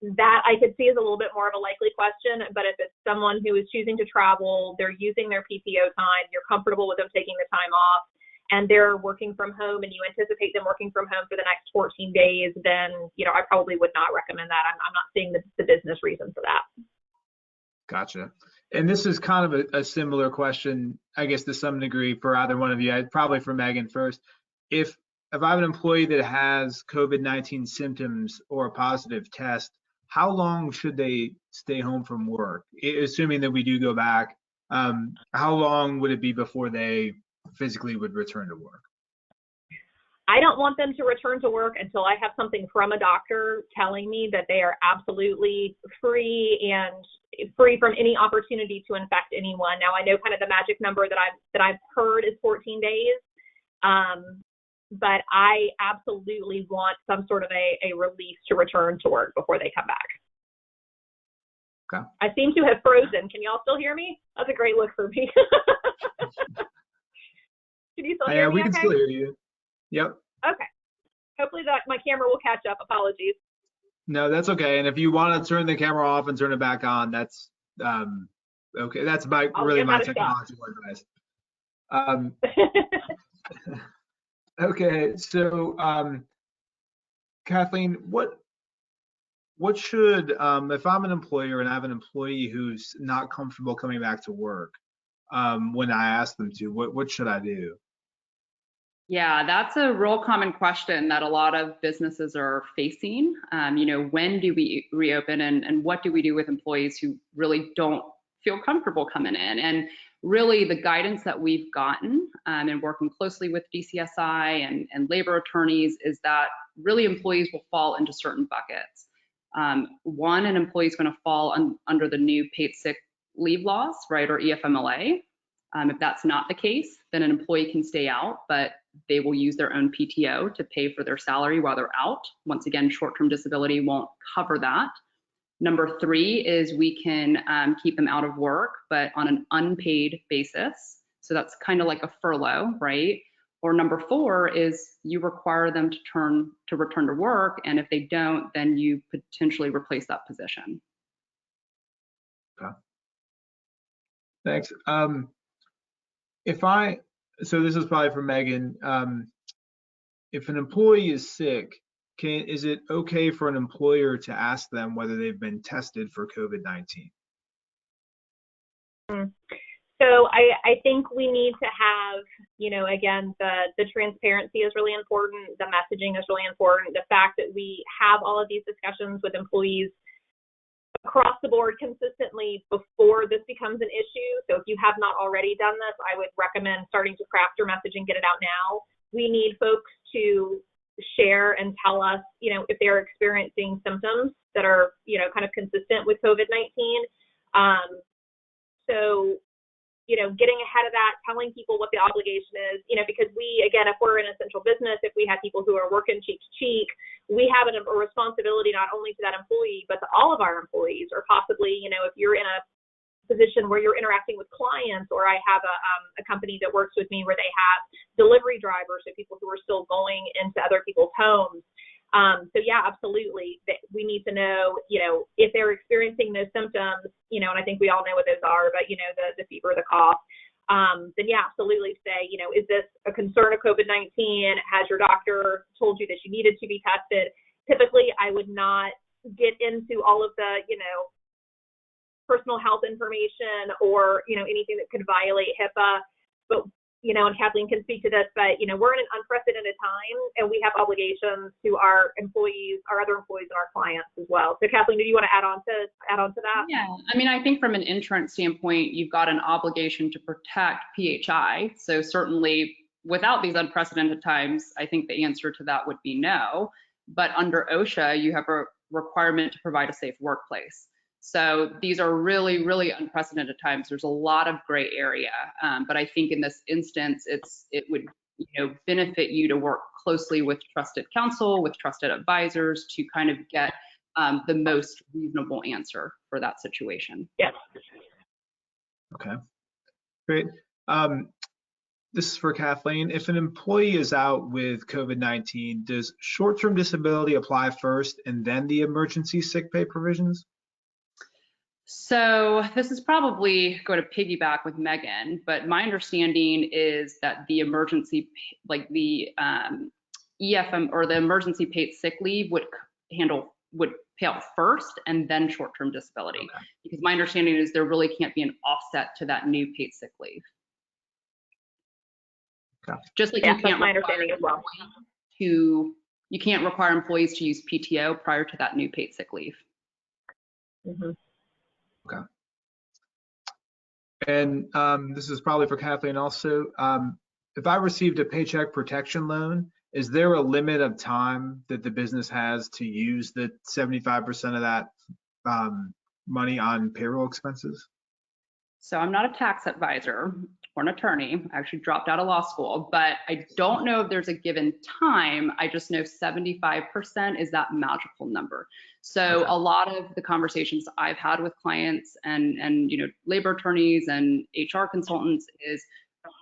that I could see as a little bit more of a likely question. But if it's someone who is choosing to travel, they're using their PTO time, you're comfortable with them taking the time off, and they're working from home and you anticipate them working from home for the next 14 days, then, I probably would not recommend that. I'm not seeing the business reason for that. Gotcha. And this is kind of a similar question, I guess, to some degree for either one of you. Probably for Megan first. If I have an employee that has COVID-19 symptoms or a positive test, how long should they stay home from work? Assuming that we do go back, how long would it be before they physically would return to work? I don't want them to return to work until I have something from a doctor telling me that they are absolutely free from any opportunity to infect anyone. Now, I know kind of the magic number that I've heard is 14 days, but I absolutely want some sort of a release to return to work before they come back. Okay. I seem to have frozen. Can y'all still hear me? That's a great look for me. Can you still hear me? We can still hear you. Yep. Okay. Hopefully my camera will catch up. Apologies. No, that's okay. And if you want to turn the camera off and turn it back on, that's okay. That's my technological advice. Okay, so Kathleen, what should if I'm an employer and I have an employee who's not comfortable coming back to work when I ask them to, what should I do? Yeah, that's a real common question that a lot of businesses are facing. When do we reopen and what do we do with employees who really don't feel comfortable coming in? And really the guidance that we've gotten and working closely with DCSI and labor attorneys is that really employees will fall into certain buckets. One, an employee is going to fall under the new paid sick leave laws, right, or EFMLA. If that's not the case, then an employee can stay out, but they will use their own PTO to pay for their salary while they're out. Once again, short-term disability won't cover that. Number 3 is we can keep them out of work, but on an unpaid basis. So that's kind of like a furlough, right? Or number 4 is you require them to return to work, and if they don't, then you potentially replace that position. Okay. Thanks. So this is probably for Megan. If an employee is sick, is it okay for an employer to ask them whether they've been tested for COVID-19? So I think we need to have, again, the transparency is really important. The messaging is really important. The fact that we have all of these discussions with employees across the board consistently before this becomes an issue. So if you have not already done this, I would recommend starting to craft your messaging, get it out now. We need folks to share and tell us, if they're experiencing symptoms that are, kind of consistent with COVID-19. So, getting ahead of that, telling people what the obligation is, because again, if we're an essential business, if we have people who are working cheek to cheek, we have a responsibility not only to that employee, but to all of our employees, or possibly, if you're in a position where you're interacting with clients, or I have a company that works with me where they have delivery drivers, so people who are still going into other people's homes. So yeah, absolutely. We need to know, if they're experiencing those symptoms, and I think we all know what those are, but the fever, the cough, then yeah, absolutely say, is this a concern of COVID-19? Has your doctor told you that you needed to be tested? Typically, I would not get into all of the, personal health information or, anything that could violate HIPAA, but and Kathleen can speak to this, but, we're in an unprecedented time and we have obligations to our employees, our other employees and our clients as well. So Kathleen, do you want to add on to that? Yeah, I think from an insurance standpoint, you've got an obligation to protect PHI. So certainly without these unprecedented times, I think the answer to that would be no. But under OSHA, you have a requirement to provide a safe workplace. So these are really, really unprecedented times. There's a lot of gray area, but I think in this instance, it would benefit you to work closely with trusted counsel, with trusted advisors to kind of get the most reasonable answer for that situation. Yes. Okay, great. This is for Kathleen. If an employee is out with COVID-19, does short-term disability apply first and then the emergency sick pay provisions? So this is probably going to piggyback with Megan, but my understanding is that the emergency, like the EFM or the emergency paid sick leave would pay out first and then short-term disability. Okay. Because my understanding is there really can't be an offset to that new paid sick leave. Okay. Just like you can't, my understanding as well. You can't require employees to use PTO prior to that new paid sick leave. Mm-hmm. Okay. And this is probably for Kathleen also. If I received a paycheck protection loan, is there a limit of time that the business has to use the 75% of that money on payroll expenses? So I'm not a tax advisor or an attorney. I actually dropped out of law school, but I don't know if there's a given time. I just know 75% is that magical number. So Okay. a lot of the conversations I've had with clients and labor attorneys and HR consultants is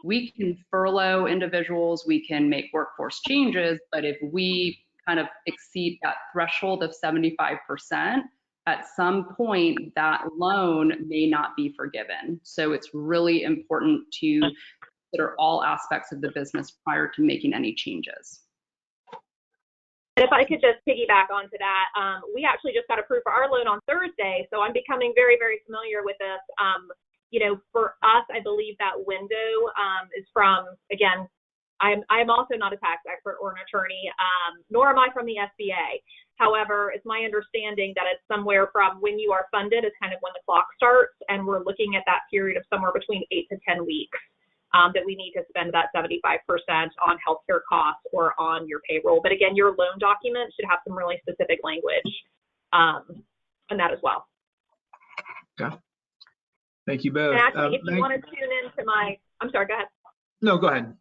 we can furlough individuals, we can make workforce changes, but if we kind of exceed that threshold of 75%, at some point that loan may not be forgiven. So it's really important to consider all aspects of the business prior to making any changes. If I could just piggyback onto that, we actually just got approved for our loan on Thursday, so I'm becoming very, very familiar with this. For us, I believe that window is from, again, I'm also not a tax expert or an attorney, nor am I from the SBA. However, it's my understanding that it's somewhere from when you are funded is kind of when the clock starts, and we're looking at that period of somewhere between 8 to 10 weeks that we need to spend that 75% on healthcare costs or on your payroll. But again, your loan document should have some really specific language on that as well. Okay. Thank you both. And actually, if you want to tune into I'm sorry, go ahead. No, go ahead.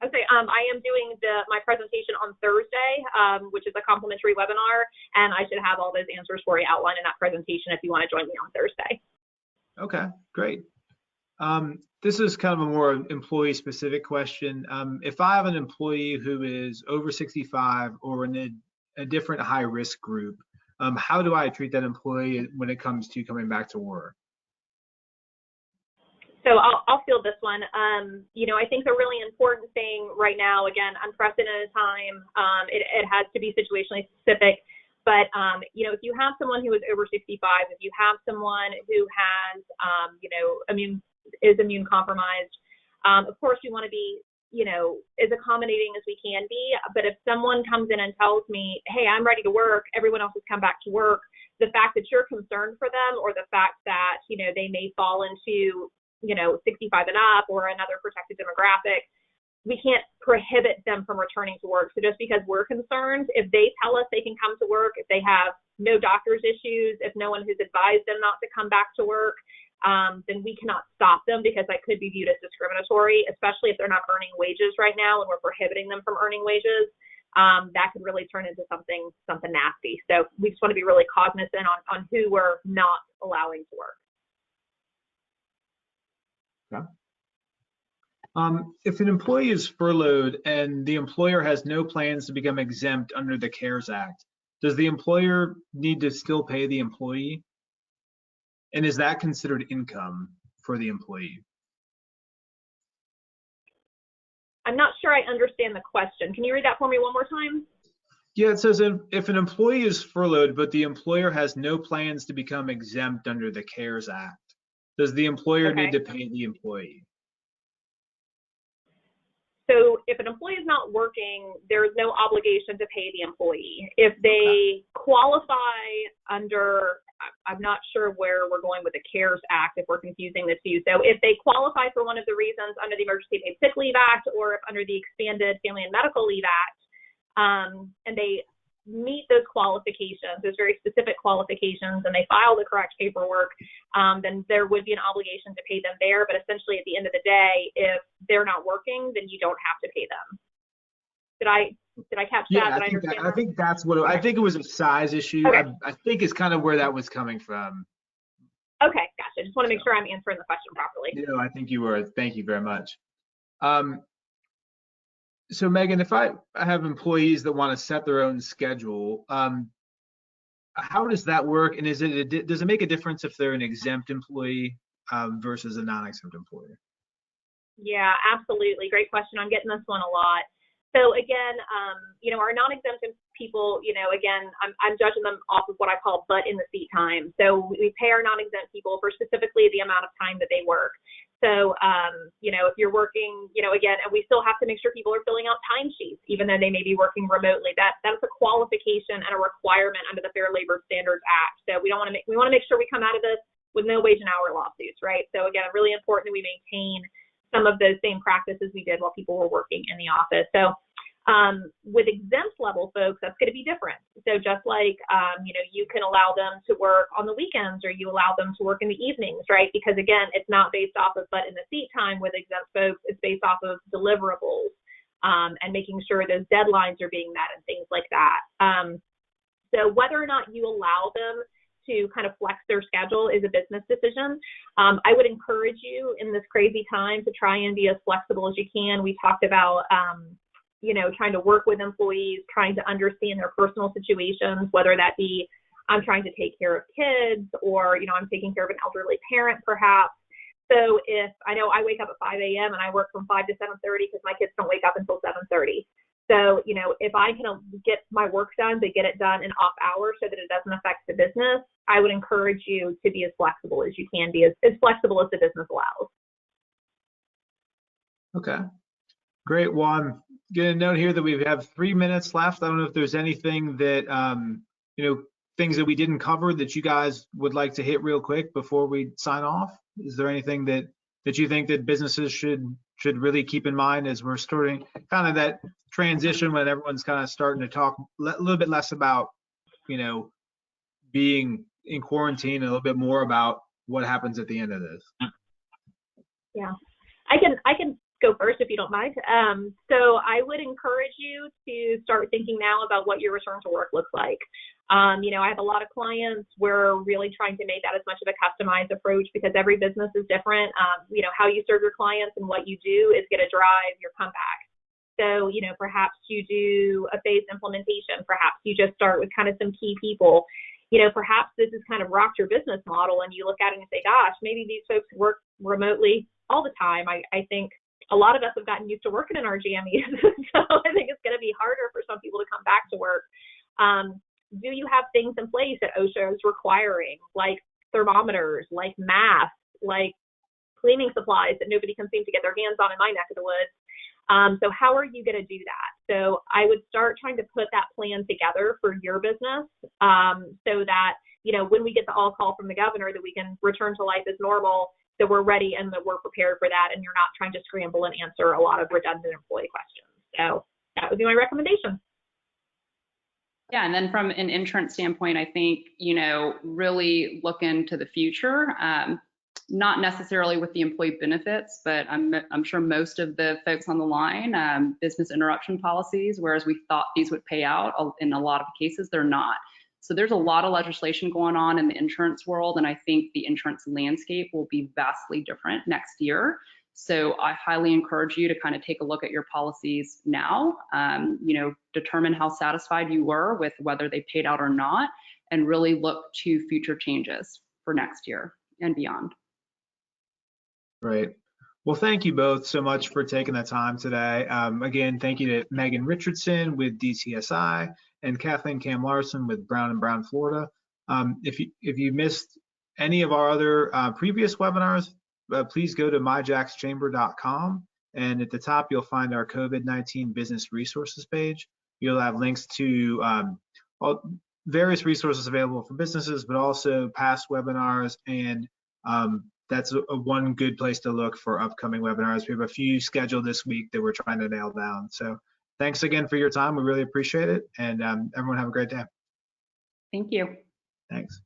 Okay, I am doing my presentation on Thursday, which is a complimentary webinar, and I should have all those answers for you outlined in that presentation if you want to join me on Thursday. Okay, great. This is kind of a more employee-specific question. If I have an employee who is over 65 or in a different high-risk group, how do I treat that employee when it comes to coming back to work? So I'll field this one. I think the really important thing right now, again, unprecedented time, it has to be situationally specific. But, if you have someone who is over 65, if you have someone who has, is immune compromised, of course you want to be, as accommodating as we can be. But if someone comes in and tells me, hey, I'm ready to work, everyone else has come back to work, the fact that you're concerned for them or the fact that, they may fall into 65 and up or another protected demographic, we can't prohibit them from returning to work. So just because we're concerned, if they tell us they can come to work, if they have no doctor's issues, if no one has advised them not to come back to work, then we cannot stop them because that could be viewed as discriminatory, especially if they're not earning wages right now and we're prohibiting them from earning wages. That could really turn into something nasty. So we just want to be really cognizant on who we're not allowing to work. Okay. If an employee is furloughed and the employer has no plans to become exempt under the CARES Act, does the employer need to still pay the employee? And is that considered income for the employee? I'm not sure I understand the question. Can you read that for me one more time? Yeah, it says if an employee is furloughed, but the employer has no plans to become exempt under the CARES Act, does the employer need to pay the employee? So if an employee is not working, there is no obligation to pay the employee. If they qualify under, I'm not sure where we're going with the CARES Act if we're confusing the two. So if they qualify for one of the reasons under the Emergency Paid Sick Leave Act or if under the Expanded Family and Medical Leave Act, and they meet those qualifications, those very specific qualifications, and they file the correct paperwork, then there would be an obligation to pay them there. But essentially, at the end of the day, if they're not working, then you don't have to pay them. Did I catch that? I think that's what I think it was a size issue. Okay. I think it's kind of where that was coming from. Okay, gotcha. Just want to make sure I'm answering the question properly. No, I think you were. Thank you very much. So Megan, if I have employees that want to set their own schedule, how does that work? And does it make a difference if they're an exempt employee versus a non-exempt employee? Yeah, absolutely. Great question. I'm getting this one a lot. So again, our non-exempt people, again, I'm judging them off of what I call butt in the seat time. So we pay our non-exempt people for specifically the amount of time that they work. So, if you're working, again, and we still have to make sure people are filling out timesheets, even though they may be working remotely. That's a qualification and a requirement under the Fair Labor Standards Act. So we want to make sure we come out of this with no wage and hour lawsuits, right? So again, really important that we maintain some of those same practices we did while people were working in the office. So with exempt level folks, that's going to be different. So just like, you can allow them to work on the weekends, or you allow them to work in the evenings, right? Because again, it's not based off of butt in the seat time with exempt folks, it's based off of deliverables and making sure those deadlines are being met and things like that. So whether or not you allow them to kind of flex their schedule is a business decision. I would encourage you in this crazy time to try and be as flexible as you can. We talked about, trying to work with employees, trying to understand their personal situations, whether that be I'm trying to take care of kids, or, I'm taking care of an elderly parent perhaps. So if I know I wake up at 5 a.m. and I work from 5 to 7:30 because my kids don't wake up until 7:30. So, if I can get my work done, but get it done in off hours so that it doesn't affect the business, I would encourage you to be as flexible as you can be, as flexible as the business allows. Okay, great. Well, I'm going to note here that we have 3 minutes left. I don't know if there's anything that, things that we didn't cover that you guys would like to hit real quick before we sign off. Is there anything that you think that businesses should really keep in mind as we're starting kind of that transition when everyone's kind of starting to talk a little bit less about, being in quarantine, and a little bit more about what happens at the end of this? Yeah, I can go first if you don't mind. So I would encourage you to start thinking now about what your return to work looks like. I have a lot of clients. We're really trying to make that as much of a customized approach because every business is different. How you serve your clients and what you do is going to drive your comeback. So, perhaps you do a phased implementation. Perhaps you just start with kind of some key people. Perhaps this has kind of rocked your business model and you look at it and say, gosh, maybe these folks work remotely all the time. I think a lot of us have gotten used to working in our GMEs. So I think it's going to be harder for some people to come back to work. Do you have things in place that OSHA is requiring, like thermometers, like masks, like cleaning supplies that nobody can seem to get their hands on in my neck of the woods? So how are you going to do that? So I would start trying to put that plan together for your business so that, when we get the all call from the governor that we can return to life as normal, that we're ready and that we're prepared for that, and you're not trying to scramble and answer a lot of redundant employee questions. So that would be my recommendation. Yeah, and then from an insurance standpoint, I think, really look into the future, not necessarily with the employee benefits, but I'm sure most of the folks on the line, business interruption policies, whereas we thought these would pay out, in a lot of cases, they're not. So there's a lot of legislation going on in the insurance world, and I think the insurance landscape will be vastly different next year. So I highly encourage you to kind of take a look at your policies now, determine how satisfied you were with whether they paid out or not, and really look to future changes for next year and beyond. Great. Well, thank you both so much for taking the time today. Again, thank you to Megan Richardson with DTSI and Kathleen Larsen with Brown & Brown, Florida. If you missed any of our other previous webinars, please go to myjaxchamber.com, and at the top you'll find our COVID-19 business resources page. You'll have links to various resources available for businesses, but also past webinars, and that's one good place to look for upcoming webinars. We have a few scheduled this week that we're trying to nail down. So thanks again for your time. We really appreciate it, and everyone have a great day. Thank you. Thanks.